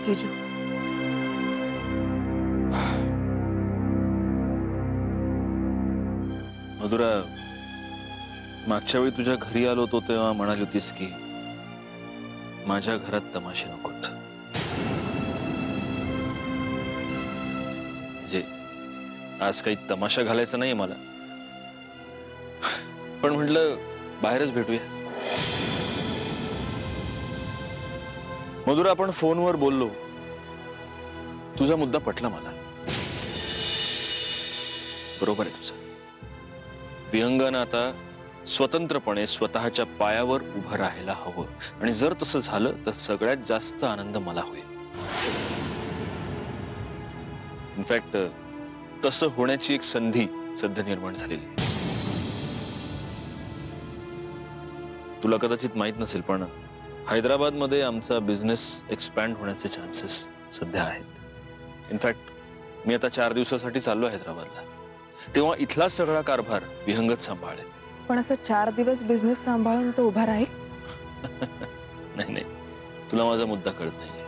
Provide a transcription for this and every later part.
जीजू. मधुरा, मागच्या वेळी तुझ्या घरी आलो होतो तेव्हा म्हणाली होतीस की माझ्या घरात तमाशे नकोत. म्हणजे आज काही तमाशा घालायचा नाहीये मला, पण म्हटलं बाहेरच भेटूया. मधुरा, आपण फोनवर बोललो, तुझा मुद्दा पटला मला. बरोबर आहे तुझं. विहंगानं आता स्वतंत्रपणे स्वतःच्या पायावर उभं राहायला हवं, आणि जर तसं झालं तर सगळ्यात जास्त आनंद मला होईल. इनफॅक्ट तसं होण्याची एक संधी सध्या निर्माण झालेली आहे. तुला कदाचित माहित नसेल, पण हैदराबादमध्ये आमचा बिझनेस एक्सपॅन्ड होण्याचे चान्सेस सध्या आहेत. इनफॅक्ट मी आता 4 दिवसासाठी चाललो हैदराबादला, तेव्हा इथला सगळा कारभार विहंगच सांभाळेल. पण असं 4 दिवस बिझनेस सांभाळून तो उभा राहील? नाही नाही, तुला माझा मुद्दा कळत नाहीये.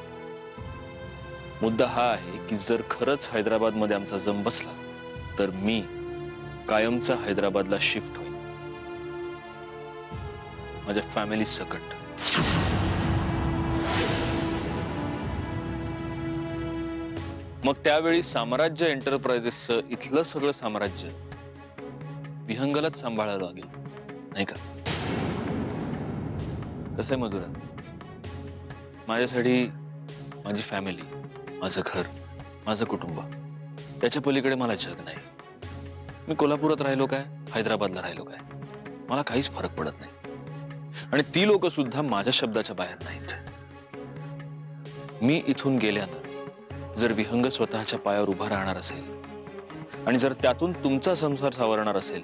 मुद्दा हा आहे की जर खरंच हैदराबादमध्ये आमचा जम बसला तर मी कायमचा हैदराबादला शिफ्ट होईन, माझ्या फॅमिली सकट. मग त्यावेळी साम्राज्य एंटरप्राइजेसचं इथलं सगळं साम्राज्य विहंगलाच सांभाळायला लागेल, नाही का? कसं आहे मधुरा, माझ्यासाठी माझी फॅमिली, माझं घर, माझं कुटुंब, त्याच्या पलीकडे मला जग नाही. मी कोल्हापुरात राहिलो काय, हैदराबादला राहिलो काय, मला काहीच फरक पडत नाही. आणि ती लोक सुद्धा माझ्या शब्दाच्या बाहेर नाहीत. मी इथून गेल्यानं जर विहंग स्वतःच्या पायावर उभा राहणार असेल आणि जर त्यातून तुमचा संसार सावरणार असेल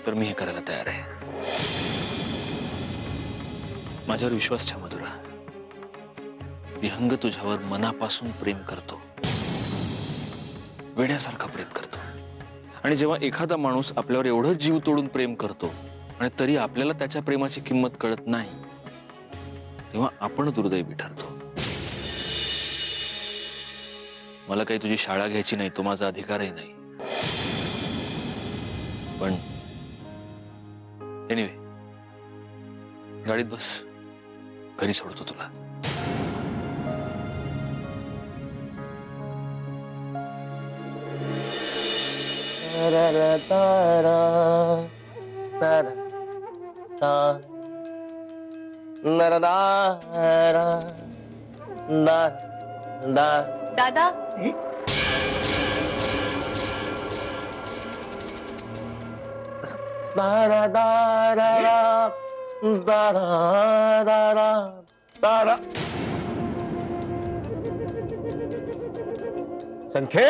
तर मी हे करायला तयार आहे. माझ्यावर विश्वास ठेव मधुरा. विहंग तुझ्यावर मनापासून प्रेम करतो, वेड्यासारखा प्रेम करतो. आणि जेव्हा एखादा माणूस आपल्यावर एवढं जीव तोडून प्रेम करतो आणि तरी आपल्याला त्याच्या प्रेमाची किंमत कळत नाही, तेव्हा आपण दुर्दैवी ठरतो. मला काही तुझी शाळा घ्यायची नाही, तो माझा अधिकारही नाही. पण एनिवे, गाडीत बस, घरी सोडतो तुला. दादा, संखे,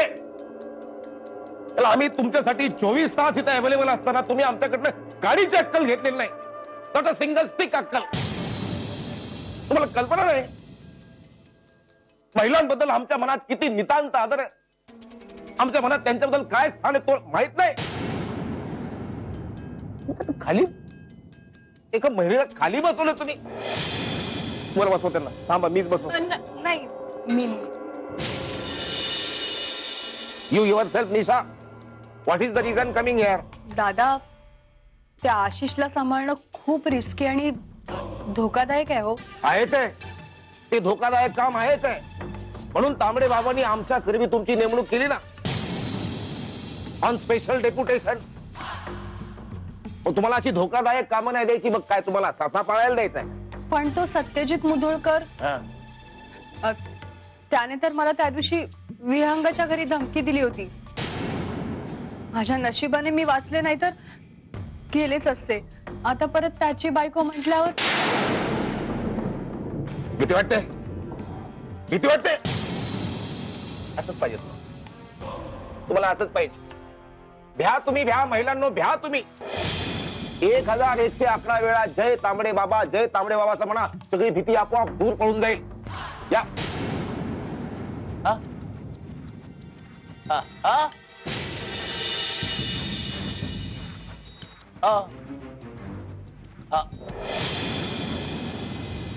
आम्ही तुमच्यासाठी 24 तास इथे अवेलेबल असताना तुम्ही आमच्याकडनं गाडीची अक्कल घेतलेली नाही. नॉट अ सिंगल स्टिक अक्कल. तुम्हाला कल्पना नाही महिलांबद्दल आमच्या मनात किती नितांत आदर आहे. आमच्या मनात त्यांच्याबद्दल काय स्थान आहे तो माहित नाही. खाली एका महिलेला खाली बसवलं तुम्ही. वर बसव त्यांना. थांबा, मीच बसव. नाही, me you yourself Nisha, what is the reason coming here? दादा, त्या आशिषला सांभाळणं खूप रिस्की आणि धोकादायक आहे. हो, आहेच आहे. ते धोकादायक काम आहेच आहे. म्हणून तांबडे बाबांनी आमच्या करवी तुमची नेमणूक केली ना, ऑन स्पेशल डेप्युटेशन. तुम्हाला अशी धोकादायक कामं नाही द्यायची. मग काय तुम्हाला सासा पाळायला द्यायचा आहे? पण तो सत्यजित मुधोळकर, त्याने तर मला त्या दिवशी विहंगाच्या घरी धमकी दिली होती. माझ्या नशिबाने मी वाचले, नाही तर गेलेच असते. आता परत त्याची बायको म्हटल्यावर भीती वाटते. भीती वाटते. असंच पाहिजे तुम्हाला, असंच पाहिजे. भ्या तुम्ही, भ्या महिलांनो, भ्या तुम्ही. 1111 वेळा जय तांबडे बाबा, जय तांबडे बाबाचं म्हणा. सगळी भीती आपोआप दूर पळून जाईल. या.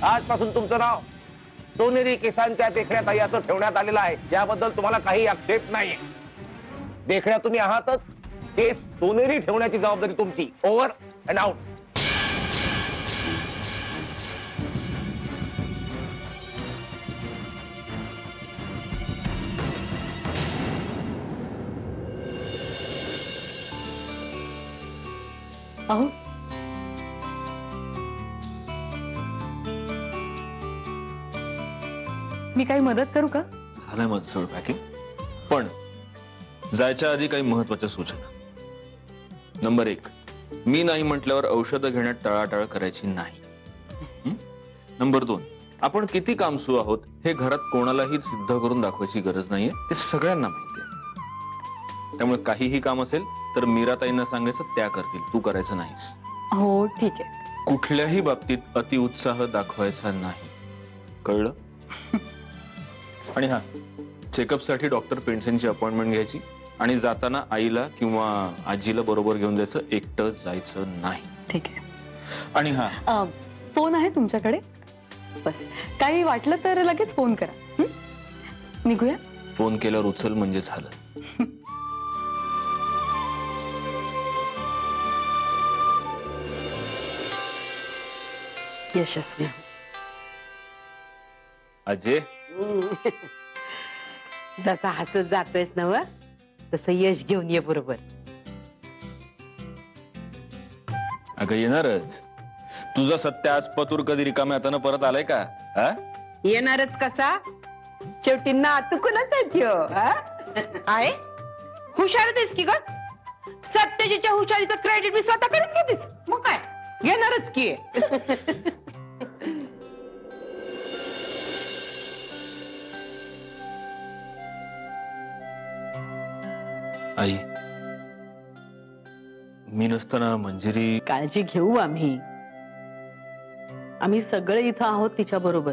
आजपासून तुमचं नाव सोनेरी केसांच्या देखण्यात आई असं ठेवण्यात आलेलं आहे, याबद्दल तुम्हाला काही आक्षेप नाहीये. देखण्या तुम्ही आहातच, केस सोनेरी ठेवण्याची जबाबदारी तुमची. Over and out. अहो मी काही मदत करू का? झालंय माझं सगळं पॅकिंग, पण जायच्या आधी काही महत्वाच्या सूचना. नंबर 1, मी नाही म्हटल्यावर औषधं घेण्यात टाळाटाळ करायची नाही. नंबर 2, आपण किती कामसू आहोत हे घरात कोणालाही सिद्ध करून दाखवायची गरज नाहीये, ते सगळ्यांना माहितीये. त्यामुळे काहीही काम असेल तर मीराताईंना सांगायचं, त्या करतील, तू करायचं नाहीस. हो ठीक आहे. कुठल्याही बाबतीत अतिउत्साह दाखवायचा नाही, कळलं? आणि हा, चेकअपसाठी डॉक्टर पेंडसेंची अपॉइंटमेंट घ्यायची आणि जाताना आईला किंवा आजीला बरोबर घेऊन जायचं, एकटं जायचं नाही. ठीक आहे. आणि हा, फोन आहे तुमच्याकडे? बस काही वाटलं तर लगेच फोन करा. निघूया. फोन केल्यावर उचल म्हणजे झालं. यशस्वी. अजय, जसा हसत जातोयस ना व, तसं यश घेऊन ये बरोबर. अगं येणारच. तुझा सत्य आज पतूर कधी रिकाम्या हातानं परत आलाय का? हा? येणारच कसा, शेवटी नातुकूनच आहे त्यो. आहे हुशारच आहेस की ग. सत्यजीच्या हुशारीचं क्रेडिट मी स्वतःकडेच घेतीस, मग काय येणारच की. आई, मी नसताना मंजिरी. काळजी घेऊ आम्ही. आम्ही सगळे इथं आहोत तिच्या बरोबर.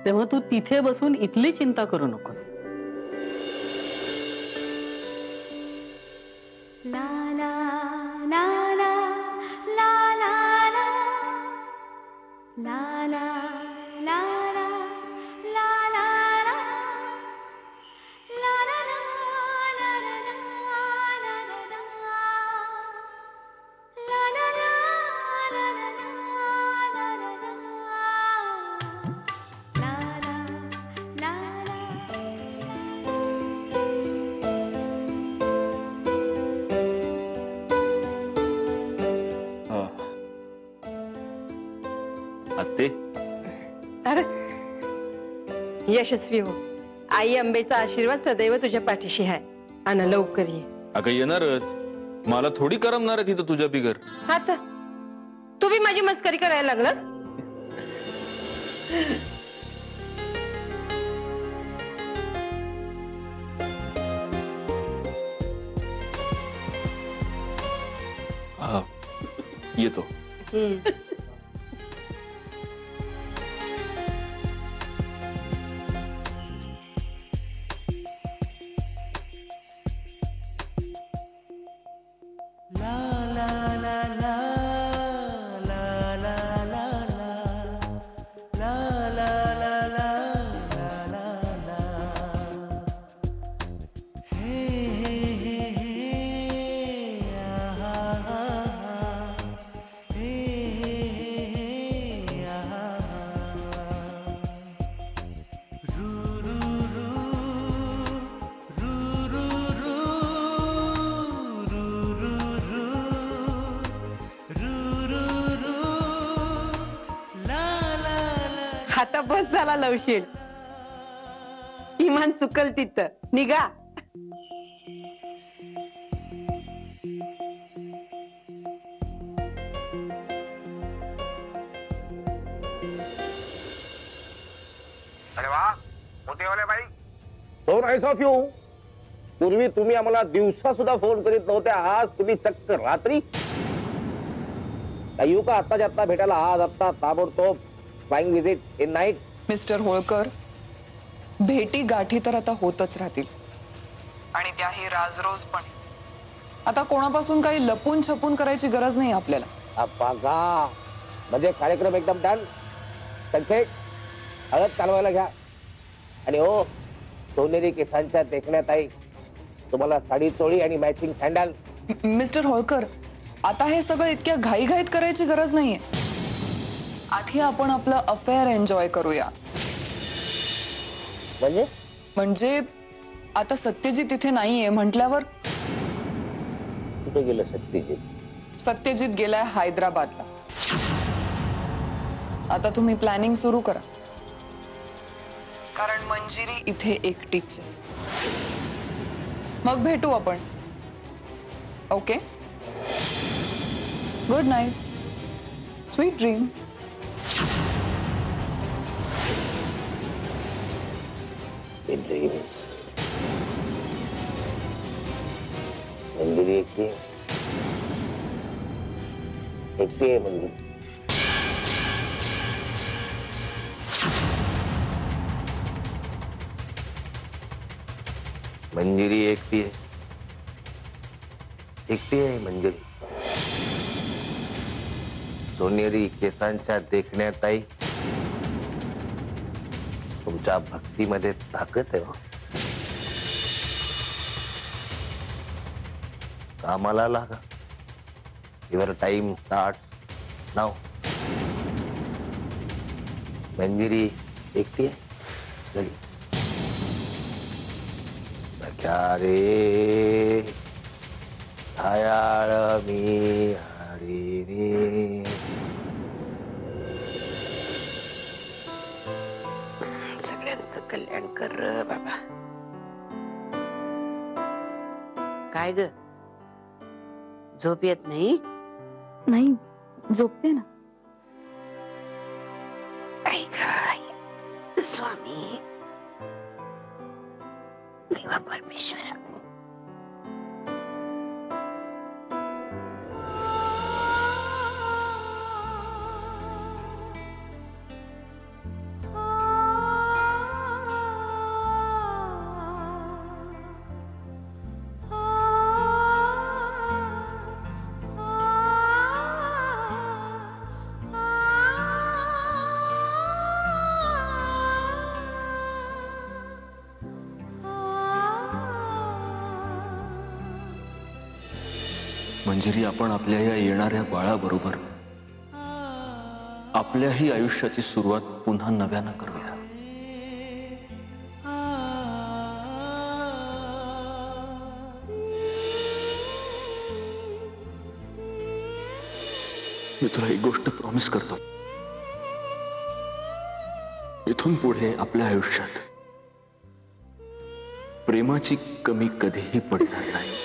तेव्हा तू तिथे बसून इथली चिंता करू नकोस. ला ला ला ला ला ला ला ला ला ला ला ला ला ला आत्ते, अरे यशस्वी हो. आई अंबेचा आशीर्वाद सदैव तुझ्या पाठीशी आहे. आणि लवकर ये. अगं येणारच. मला थोडी करमणार आहे तिथं तुझ्या बिगर. आता तू बी माझी मस्करी करायला लागलास. हा, येतो. आता बस झाला लवशील. इमान चुकल तिथं निघा. अरे वा, मोठेवाले बाई. So nice of you. पूर्वी तुम्ही आम्हाला दिवसा सुद्धा फोन करीत नव्हते, आज तुम्ही चक्क रात्री. येऊ का आत्ताच्या आत्ता भेटायला? आज आत्ता ताबडतोब flying visit in night. Mister Holkar, भेटी गाठी तर आता होतच राहतील आणि त्याही राजरोज पण. आता कोणापासून काही लपून छपून करायची गरज नाही आपल्याला. बघा, म्हणजे कार्यक्रम एकदम डन. संकेत हळद कालवायला घ्या. आणि हो, सोनेरी केसांच्या देखण्यात आई तुम्हाला साडी चोळी आणि मॅचिंग सँडल. मिस्टर होळकर, आता हे सगळं इतक्या घाईघाईत करायची गरज नाहीये. आधी आपण आपलं अफेअर एन्जॉय करूया. म्हणजे आता सत्यजित इथे नाहीये म्हटल्यावर. कुठे गेलं सत्यजित? सत्यजित गेलाय हैदराबादला. आता तुम्ही प्लॅनिंग सुरू करा, कारण मंजिरी इथे एकटीच आहे. मग भेटू आपण. Okay, good night, sweet dreams. मंदिरी एकटी आहे मंदिर. मंजिरी एकटी आहे. एकटी आहे मंजिरी. सोनेरी केसांच्या देखण्यात आई तुमच्या भक्तीमध्ये ताकद आहे. कामाला लागा. Your time start now. Manjiri एकटी आहे घरी. क्या रे छायाळ मी हरी रे. सगळ्यांचं कल्याण कर बाबा. काय ग, झोप येत नाही? नाही, झोपते ना. ऐक स्वामी देवा परमेश्वरा, मंजिरी, आपण आपल्या या येणाऱ्या बाळाबरोबर आपल्याही आयुष्याची सुरुवात पुन्हा नव्यानं करूया. मी तुला एक गोष्ट प्रॉमिस करतो. इथून पुढे आपल्या आयुष्यात प्रेमाची कमी कधीही पडणार नाही.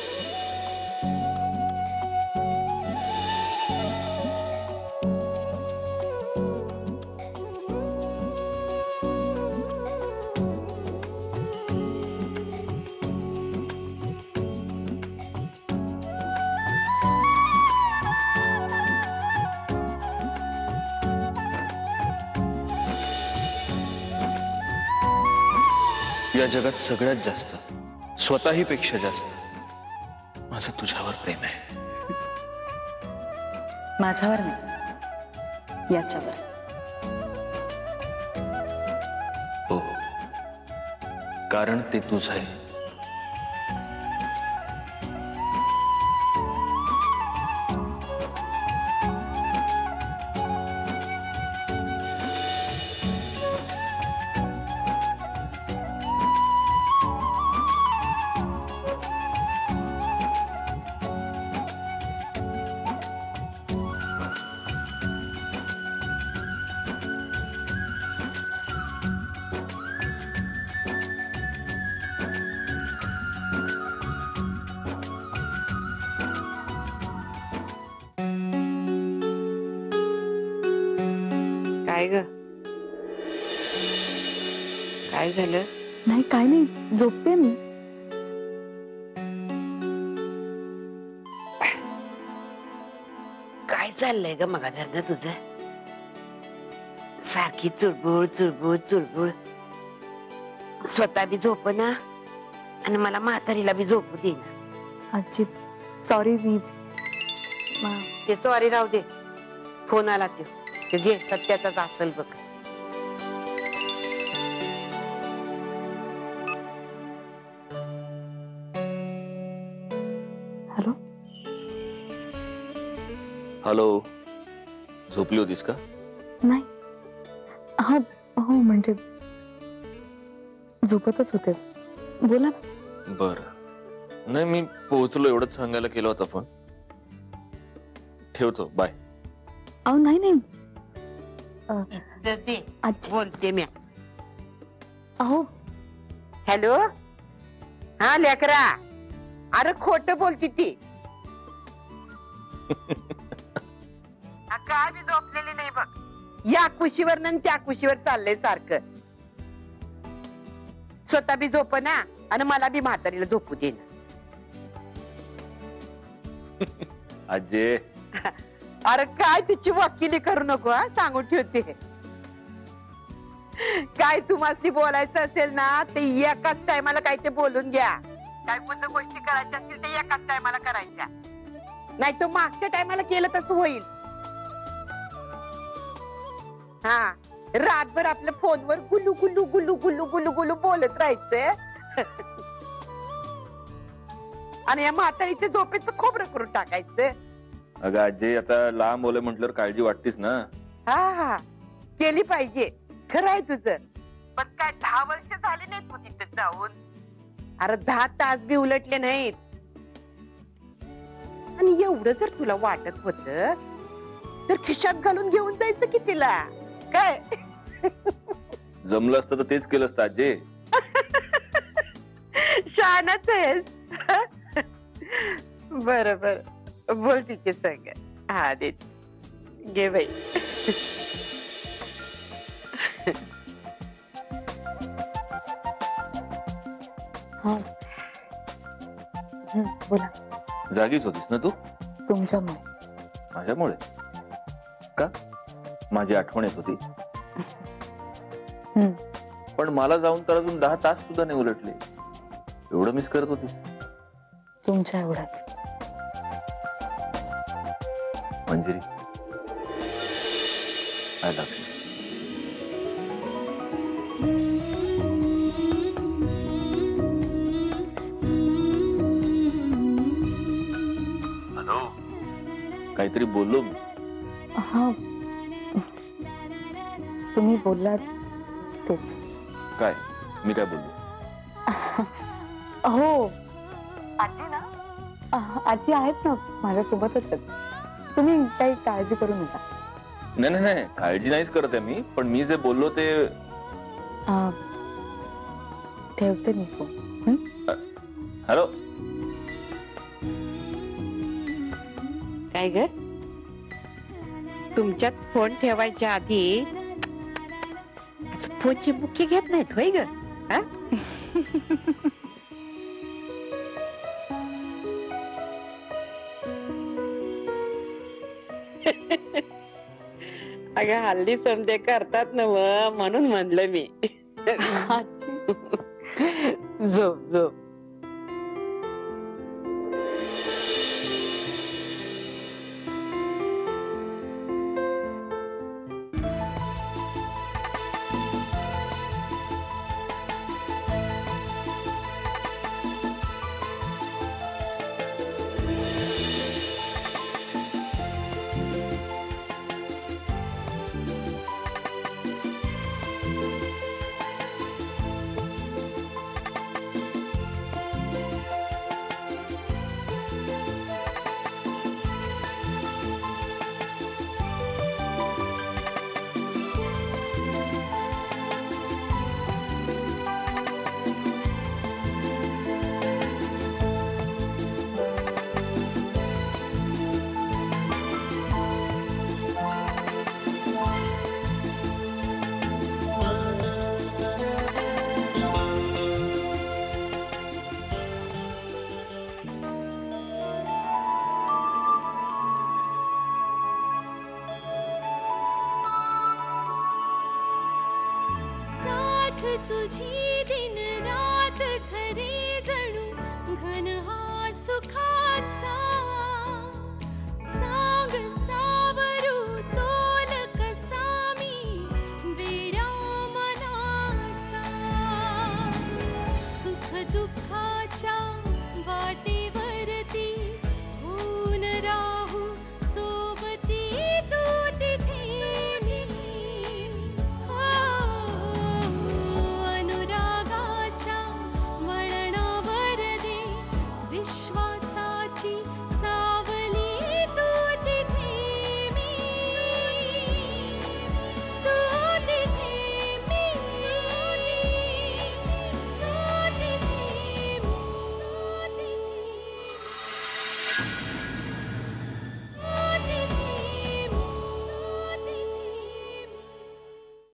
या जगात सगळ्यात जास्त, स्वतःही पेक्षा जास्त माझं तुझ्यावर प्रेम आहे. माझ्यावर नाही, याच्यावर. हो, कारण ते तुझं आहे. काय ग, काय झालं? नाही, काय नाही, झोपते मी. काय चाललंय ग मगा धरणं तुझं? सारखी चुळबुळ चुळबुळ चुळबुळ. स्वतः बी झोप ना आणि मला म्हातारीला बी झोपू दे ना. आजी सॉरी. मी ते सॉरी राहू दे. फोन आला तो घे, सत्याचाच असेल बघ. हॅलो, झोपली होतीस का? नाही. हा हो, म्हणजे झोपतच होते. बोला ना. बर, नाही मी पोहोचलो एवढंच सांगायला केला होता फोन. ठेवतो, बाय. अहो नाही नाही. दे अच्छा. बोलते मी. अहो हॅलो. हा लेकरा, अरे खोट बोलती ती. काय बी झोपलेली नाही बघ. या कुशीवर न त्या कुशीवर चाललंय सारखं. स्वतः बी झोप ना आणि मला बी म्हातारीला झोपू दे ना. अजय, अरे काय तुझी वकिली करू नको हा, सांगून ठेवते. काय तुम्हाला बोलायचं असेल ना ते एकाच टायमाला काय ते बोलून घ्या. काय कोणत्या गोष्टी करायच्या असतील ते एकाच टायमाला करायच्या. नाही तो मागच्या टायमाला केलं तसं होईल. हा, रातभर आपल्या फोनवर गुलू गुलू गुलू गुलू गुलू गुलू बोलत राहायचं आणि या म्हातारीच्या झोपेचं खोबरं करून टाकायचं. अगं अजय, आता लांब ओले म्हटल्यावर काळजी वाटतेस ना. हा हा, केली पाहिजे. खरं आहे तुझं. पण काय 10 वर्ष झाले नाहीत तू तिथे जाऊन. अरे 10 तास बी उलटले नाहीत. आणि एवढं जर तुला वाटत होत तर खिशात घालून घेऊन जायचं की तिला. काय जमलं असतं तर तेच केलं असतं अजय. शहाणाच आहेस. बर बर, बोल तिचे संग. हा दे, घे बाई. हा. बोला. जागीच होतीस ना तू? तुमच्यामुळे. माझ्यामुळे का? माझी आठवण येत होती. पण मला जाऊन तर अजून 10 तास सुद्धा नाही उलटले. एवढं मिस करत होतीस? तुमच्या एवढ्यात. Manjiri, I love you. Hello, काहीतरी बोललो मी. हा, तुम्ही बोललात तेच. काय? मी काय बोललो? हो, आजी ना. आजी आहेत ना माझ्यासोबतच आहेत. तुम्ही काही काळजी करू नका. नाही नाही नाही, काळजी नाहीच करत आहे मी. पण मी जे बोललो ते. ठेवते मी फोन. हॅलो. काय ग, तुमच्यात फोन ठेवायच्या आधी फोनची मुख्य घेत नाहीत होय ग? हा? अगं हल्ली समजे करतात ना, म्हणून म्हणलं मी. आजी. झोप झोप.